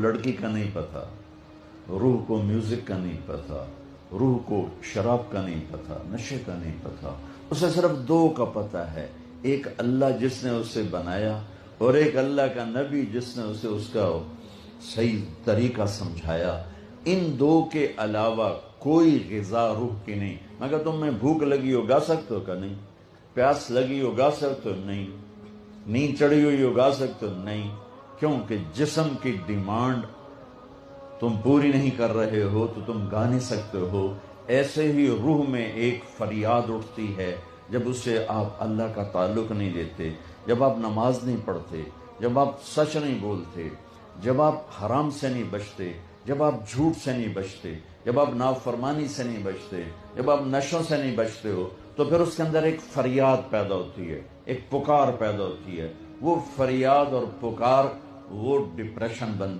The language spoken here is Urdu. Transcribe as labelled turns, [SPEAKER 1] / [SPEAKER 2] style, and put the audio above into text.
[SPEAKER 1] لڑکی کا نہیں پتا، روح کو میوزک کا نہیں پتا، روح کو شراب کا نہیں پتا، نشے کا نہیں پتا، اسے صرف دو کا پتا ہے، ایک اللہ جس نے اسے بنایا اور ایک اللہ کا نبی جس نے اسے اس کا صحیح طریقہ سمجھایا۔ ان دو کے علاوہ کوئی غذا روح کی نہیں۔ مگر تم میں بھوک لگی ہو، گا سکتے ہو کہ نہیں؟ پیاس لگی ہو، گا سکتے ہو؟ نہیں۔ نیند چڑھی ہوئی ہو، گا سکتے ہو؟ نہیں۔ کیونکہ جسم کی ڈیمانڈ تم پوری نہیں کر رہے ہو تو تم گا نہیں سکتے ہو۔ ایسے ہی روح میں ایک فریاد اٹھتی ہے جب اسے آپ اللہ کا تعلق نہیں دیتے، جب آپ نماز نہیں پڑھتے، جب آپ سچ نہیں بولتے، جب آپ حرام سے نہیں بچتے، جب آپ جھوٹ سے نہیں بچتے، جب آپ نافرمانی سے نہیں بچتے، جب آپ نشوں سے نہیں بچتے ہو، تو پھر اس کے اندر ایک فریاد پیدا ہوتی ہے، ایک پکار پیدا ہوتی ہے۔ وہ فریاد اور پکار وہ ڈپریشن بن